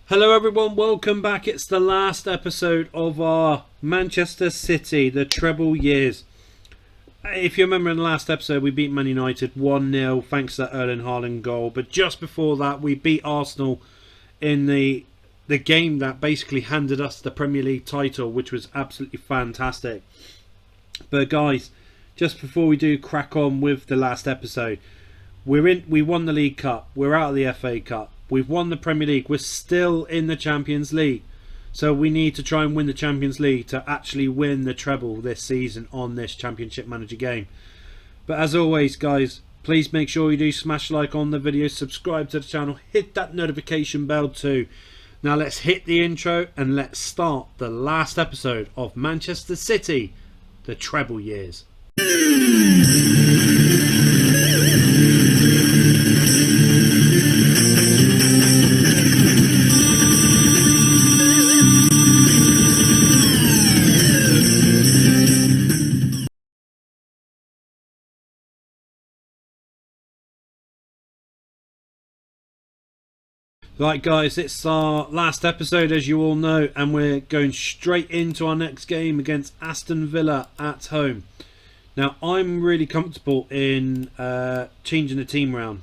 Hello everyone, welcome back. It's the last episode of our Manchester City, the treble years. If you remember in the last episode, we beat Man United 1-0 thanks to that Erling Haaland goal. But just before that, we beat Arsenal in the game that basically handed us the Premier League title, which was absolutely fantastic. But guys, just before we do crack on with the last episode, we won the League Cup, we're out of the FA Cup. We've won the Premier League. We're still in the Champions League. So we need to try and win the Champions League to actually win the treble this season on this Championship Manager game. But as always, guys, please make sure you do smash like on the video, subscribe to the channel, hit that notification bell too. Now let's hit the intro and let's start the last episode of Manchester City, the treble years. Right guys, it's our last episode as you all know, and we're going straight into our next game against Aston Villa at home. Now I'm really comfortable in changing the team round,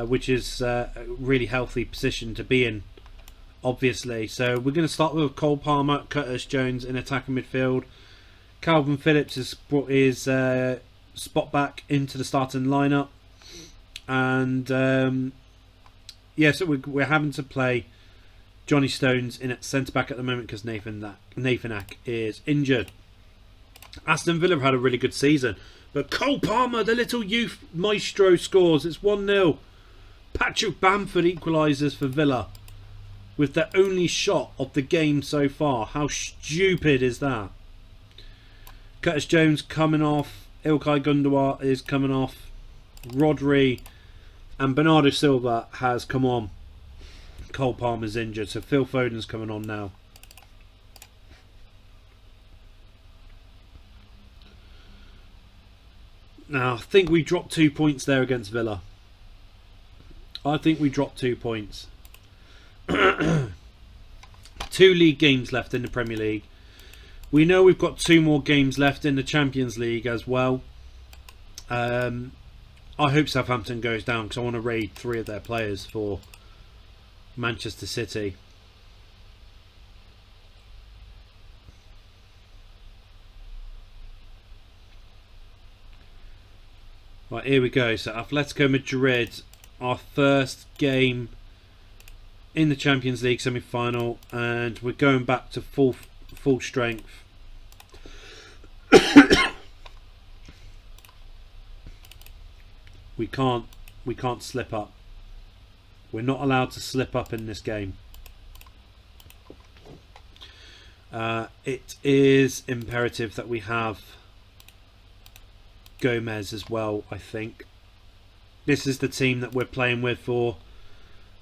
which is a really healthy position to be in, obviously. So we're going to start with Cole Palmer, Curtis Jones in attacking midfield. Calvin Phillips has brought his spot back into the starting lineup, and yeah, so we're having to play Johnny Stones in at centre back at the moment because Nathan-Ake is injured. Aston Villa have had a really good season, but Cole Palmer, the little youth maestro, scores. It's 1-0. Patrick Bamford equalises for Villa with their only shot of the game so far. How stupid is that? Curtis Jones coming off. Ilkay Gundogan is coming off. Rodri and Bernardo Silva has come on. Cole Palmer's injured, so Phil Foden's coming on now. Now, I think we dropped 2 points there against Villa. I think we dropped 2 points. 2 league games left in the Premier League. We know we've got 2 more games left in the Champions League as well. I hope Southampton goes down because I want to raid 3 of their players for Manchester City. Right, here we go. So Atletico Madrid, our first game in the Champions League semi-final, and we're going back to full strength. We can't slip up. We're not allowed to slip up in this game. It is imperative that we have Gomez as well, I think. This is the team that we're playing with for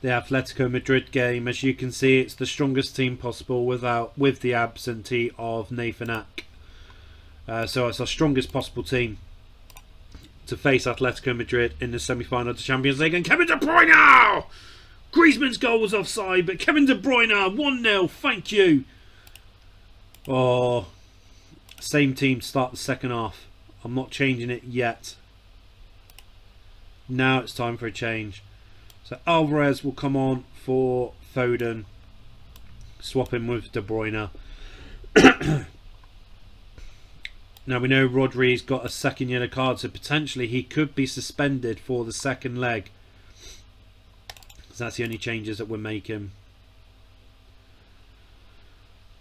the Atletico Madrid game. As you can see, it's the strongest team possible with the absentee of Nathan-Ake. So it's our strongest possible team to face Atletico Madrid in the semi-final of the Champions League. And Kevin De Bruyne! Griezmann's goal was offside, but Kevin De Bruyne, 1-0, thank you. Oh, same team to start the second half. I'm not changing it yet. Now it's time for a change. So Alvarez will come on for Foden. Swap him with De Bruyne. Now we know Rodri's got a second yellow card, so potentially he could be suspended for the second leg. So that's the only changes that we're making.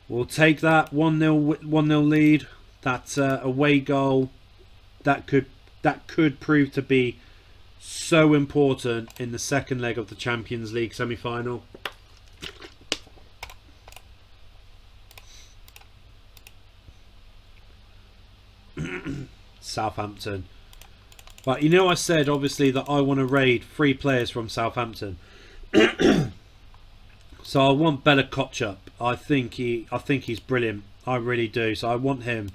We'll take that 1-0 lead. That's away goal. That could prove to be so important in the second leg of the Champions League semi-final. Southampton. But you know, I said obviously that I want to raid 3 players from Southampton. So I want Bella Kotchup. I think he's brilliant. I really do. So I want him.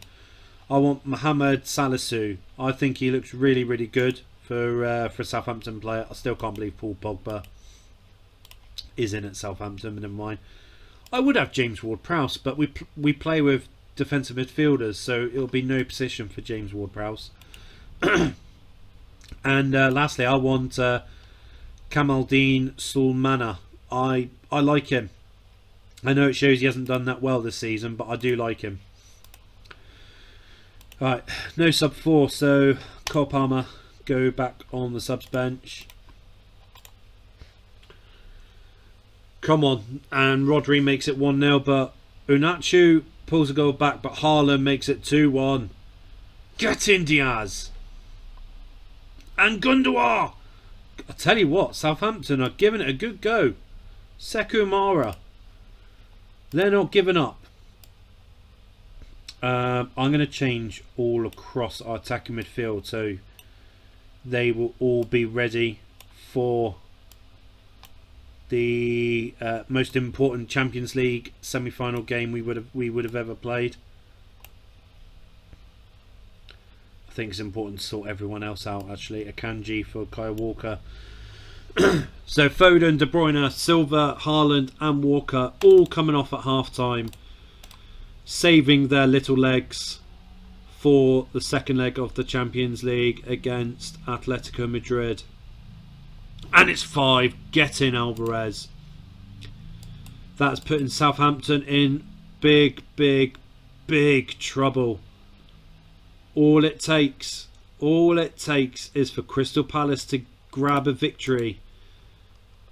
I want Mohamed Salisu. I think he looks really, really good for a Southampton player. I still can't believe Paul Pogba is in at Southampton, but never mind. I would have James Ward-Prowse, but we play with defensive midfielders, so it'll be no position for James Ward-Prowse. And lastly, I want Kamaldeen Sulmana. I like him. I know it shows he hasn't done that well this season, but I do like him. Right, no sub 4, so Cole Palmer go back on the subs bench. Come on, and Rodri makes it 1-0, but Unachu pulls a goal back, but Haaland makes it 2-1. Get in, Diaz! And Gundogan! I tell you what, Southampton are giving it a good go. Sekou Mara. They're not giving up. I'm going to change all across our attacking midfield, so they will all be ready for the most important Champions League semi-final game we would have ever played. I think it's important to sort everyone else out, actually. Akanji for Kyle Walker. So Foden, De Bruyne, Silva, Haaland and Walker all coming off at half-time, saving their little legs for the second leg of the Champions League against Atletico Madrid. And it's 5. Get in, Alvarez. That's putting Southampton in big trouble. All it takes is for Crystal Palace to grab a victory.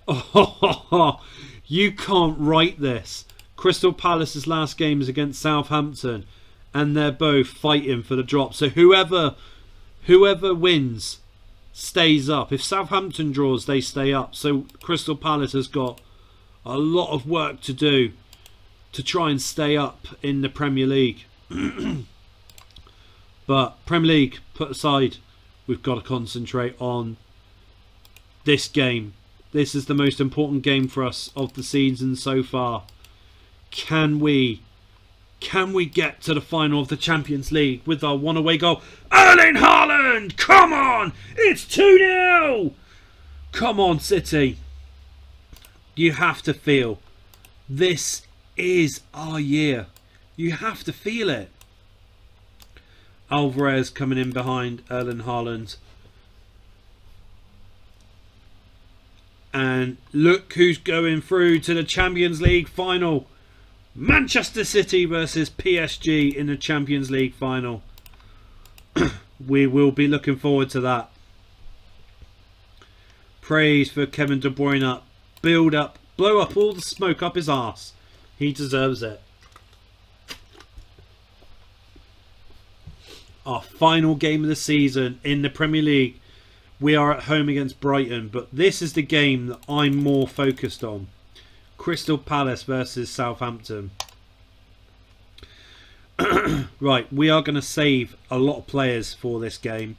Oh, you can't write this. Crystal Palace's last game is against Southampton, and they're both fighting for the drop. So whoever wins stays up. If Southampton draws, they stay up. So Crystal Palace has got a lot of work to do to try and stay up in the Premier League. But Premier League put aside, we've got to concentrate on this game. This is the most important game for us of the season so far. Can we get to the final of the Champions League with our one away goal? Erling Haaland! Come on! It's 2-0! Come on, City. You have to feel this is our year. You have to feel it. Alvarez coming in behind Erling Haaland. And look who's going through to the Champions League final. Manchester City versus PSG in the Champions League final. We will be looking forward to that. Praise for Kevin De Bruyne. Build up, blow up all the smoke up his arse. He deserves it. Our final game of the season in the Premier League. We are at home against Brighton, but this is the game that I'm more focused on. Crystal Palace versus Southampton. Right, we are going to save a lot of players for this game.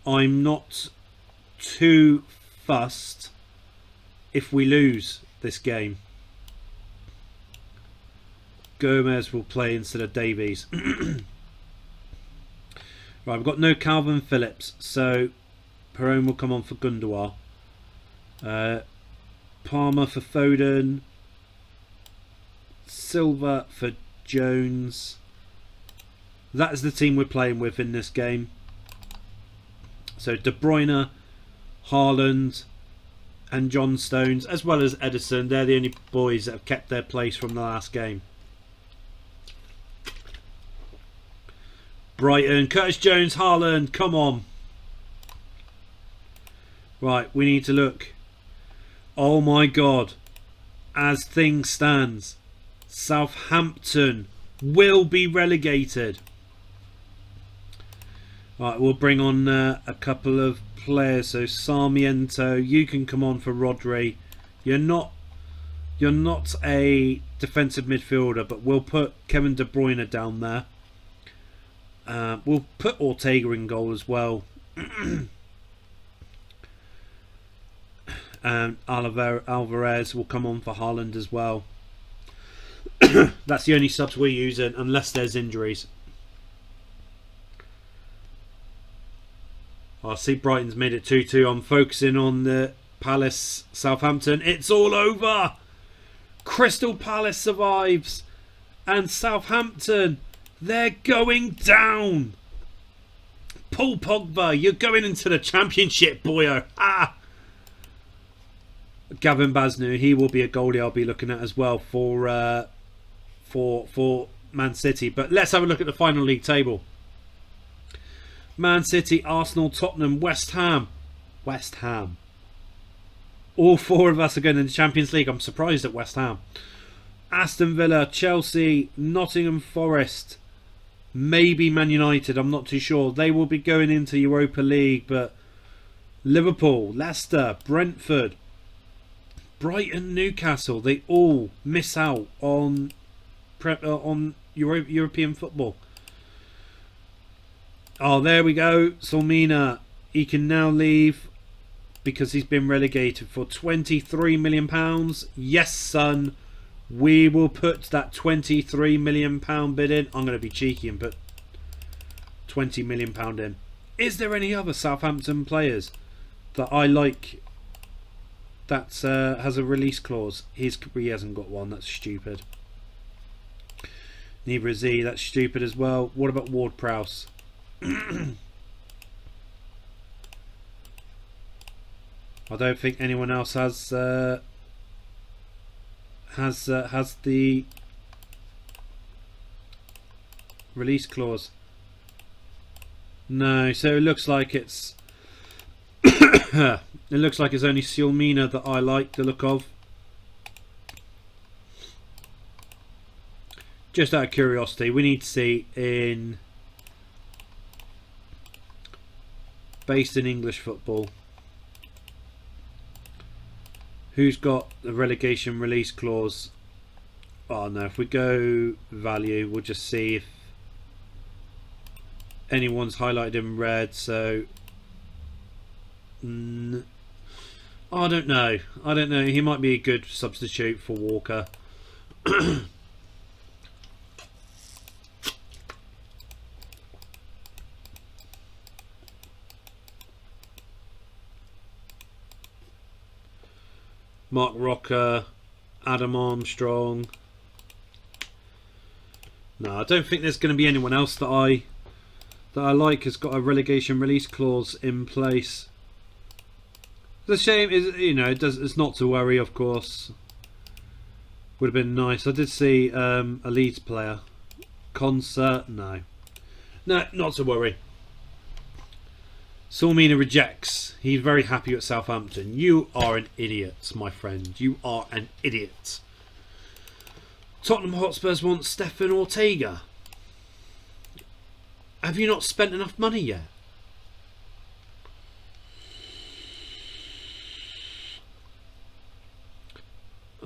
I'm not too fussed if we lose this game. Gomez will play instead of Davies. Right, we've got no Calvin Phillips, so Perone will come on for Gundogan. Palmer for Foden. Silva for Jones. That is the team we're playing with in this game. So De Bruyne, Haaland and John Stones, as well as Edison. They're the only boys that have kept their place from the last game. Brighton, Curtis Jones, Haaland, come on. Right, we need to look. Oh my God. As things stands, Southampton will be relegated. Right, we'll bring on a couple of players. So Sarmiento, you can come on for Rodri. You're not a defensive midfielder, but we'll put Kevin De Bruyne down there. We'll put Ortega in goal as well. And Alvarez will come on for Haaland as well. That's the only subs we're using unless there's injuries. I see Brighton's made it 2-2. I'm focusing on the Palace, Southampton. It's all over. Crystal Palace survives. And Southampton, they're going down. Paul Pogba, you're going into the Championship, boyo. Ah. Gavin Baznu, he will be a goalie I'll be looking at as well for Man City. But let's have a look at the final league table. Man City, Arsenal, Tottenham, West Ham. West Ham. All four of us are going in the Champions League. I'm surprised at West Ham. Aston Villa, Chelsea, Nottingham Forest, maybe Man United. I'm not too sure. They will be going into Europa League. But Liverpool, Leicester, Brentford, Brighton, Newcastle, they all miss out on European football. Oh, there we go. Solmina, he can now leave because he's been relegated for £23 million. Yes, son. We will put that £23 million bid in. I'm going to be cheeky and put £20 million in. Is there any other Southampton players that I like that has a release clause? He hasn't got one. That's stupid. Neither is he. That's stupid as well. What about Ward-Prowse? I don't think anyone else has the release clause. No, so it looks like it's it looks like it's only Solmina that I like the look of. Just out of curiosity, we need to see in based in English football who's got the relegation release clause. Oh no, if we go value, we'll just see if anyone's highlighted in red. So I don't know. He might be a good substitute for Walker. Mark Rocker, Adam Armstrong. No, I don't think there's going to be anyone else that I like has got a relegation release clause in place. The shame is, it's not to worry, of course. Would have been nice. I did see a Leeds player. Concert, no, not to worry. Solmina rejects. He's very happy at Southampton. You are an idiot, my friend. You are an idiot. Tottenham Hotspurs want Stefan Ortega. Have you not spent enough money yet?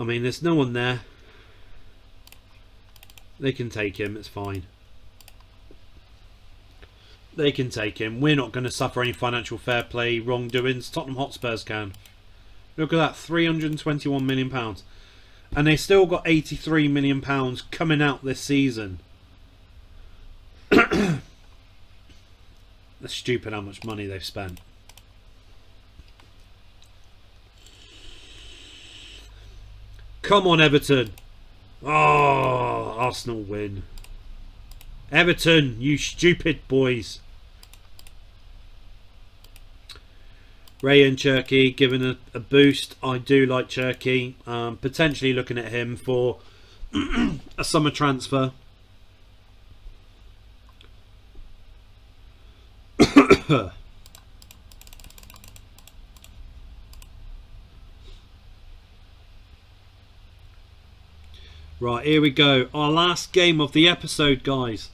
I mean, there's no one there. They can take him. It's fine. They can take him. We're not going to suffer any financial fair play wrongdoings. Tottenham Hotspurs can. Look at that, £321 million. And they still got £83 million coming out this season. That's stupid how much money they've spent. Come on, Everton. Oh, Arsenal win. Everton, you stupid boys. Ray and Cherky given a boost. I do like Cherky. Potentially looking at him for a summer transfer. Right, here we go. Our last game of the episode, guys.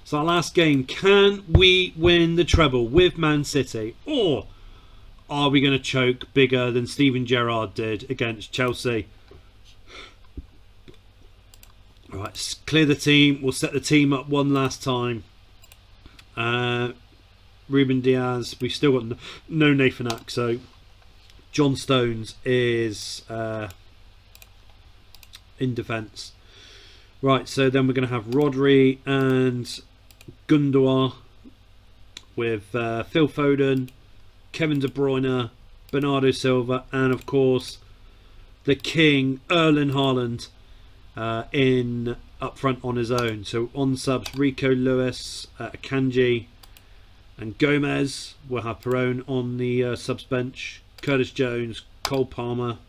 It's our last game. Can we win the treble with Man City? Or are we going to choke bigger than Steven Gerrard did against Chelsea? Right, let's clear the team. We'll set the team up one last time. Ruben Diaz. We've still got no Nathan Ake, so John Stones is in defence. Right, so then we're going to have Rodri and Gundogan with Phil Foden, Kevin De Bruyne, Bernardo Silva, and of course the King, Erling Haaland, in up front on his own. So on subs, Rico Lewis, Akanji and Gomez. We'll have Perone on the subs bench, Curtis Jones, Cole Palmer,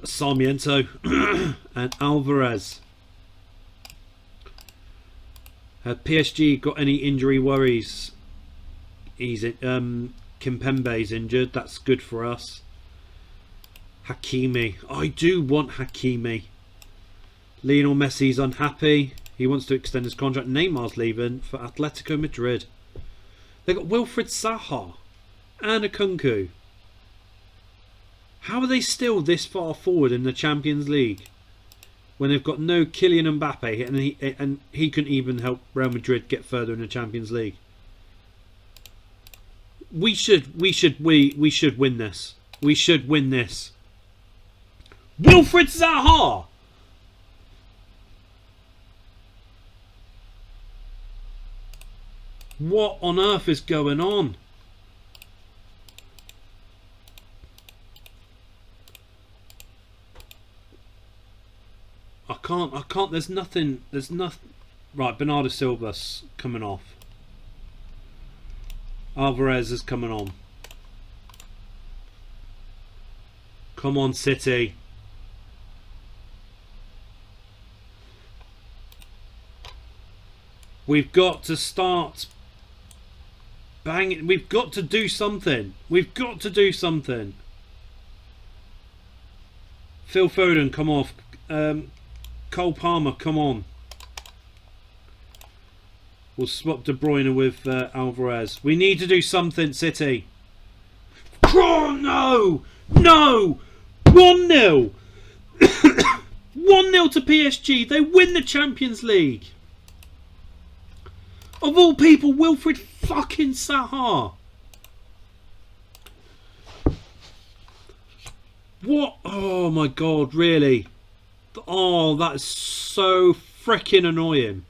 Sarmiento and Alvarez. Had PSG got any injury worries? He's Kimpembe's injured. That's good for us. Hakimi. I do want Hakimi. Lionel Messi's unhappy. He wants to extend his contract. Neymar's leaving for Atletico Madrid. They got Wilfried Zaha and Akunku. How are they still this far forward in the Champions League when they've got no Kylian Mbappe and he couldn't even help Real Madrid get further in the Champions League? We should win this. We should win this. Wilfried Zaha. What on earth is going on? I can't, there's nothing, right, Bernardo Silva's coming off. Alvarez is coming on. Come on, City. We've got to start banging. We've got to do something. We've got to do something. Phil Foden, come off. Cole Palmer, come on. We'll swap De Bruyne with Alvarez. We need to do something, City. Oh, no! No! 1-0! 1-0 to PSG. They win the Champions League. Of all people, Wilfried fucking Zaha. What? Oh my god, really? Oh, that is so freaking annoying.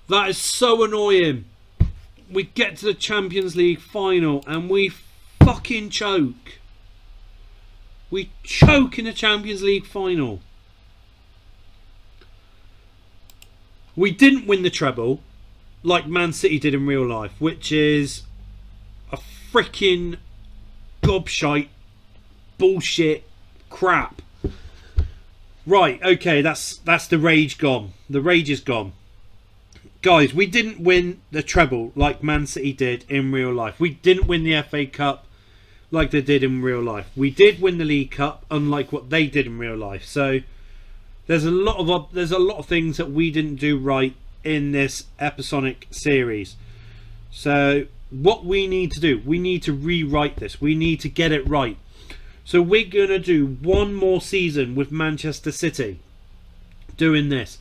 That is so annoying. We get to the Champions League final and we fucking choke. We choke in the Champions League final. We didn't win the treble like Man City did in real life, which is a freaking gobshite bullshit crap. Right, okay, that's the rage gone. The rage is gone. Guys, we didn't win the treble like Man City did in real life. We didn't win the FA Cup like they did in real life. We did win the League Cup, unlike what they did in real life. So there's a lot of things that we didn't do right in this episodic series. So what we need to do, we need to rewrite this. We need to get it right. So we're going to do one more season with Manchester City doing this.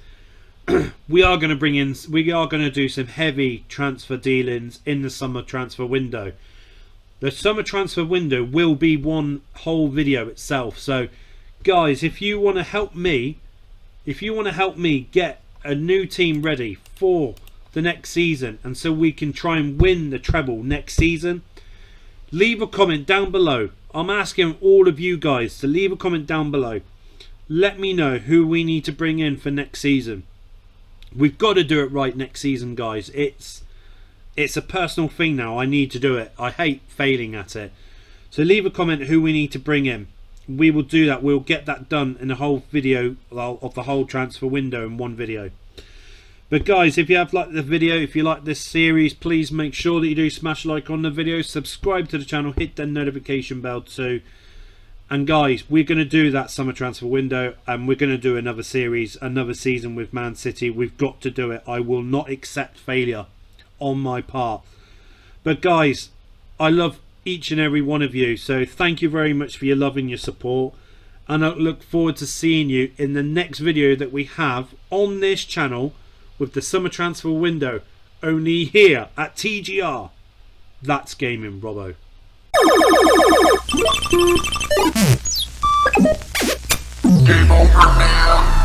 We are going to do some heavy transfer dealings in the summer transfer window. The summer transfer window will be one whole video itself. So guys, if you want to help me get a new team ready for the next season, and so we can try and win the treble next season, leave a comment down below. I'm asking all of you guys to leave a comment down below. Let me know who we need to bring in for next season. We've got to do it right next season, guys. It's a personal thing now. I need to do it. I hate failing at it. So leave a comment who we need to bring in. We will do that. We'll get that done in a whole video of the whole transfer window in one video. But guys, if you have liked the video, if you like this series, please make sure that you do smash like on the video, subscribe to the channel, hit the notification bell too. And guys, we're going to do that summer transfer window, and we're going to do another series, another season with Man City. We've got to do it. I will not accept failure on my part. But guys, I love each and every one of you, so thank you very much for your love and your support, and I look forward to seeing you in the next video that we have on this channel with the summer transfer window, only here at TGR. That's Gaming Robo. Game over, man.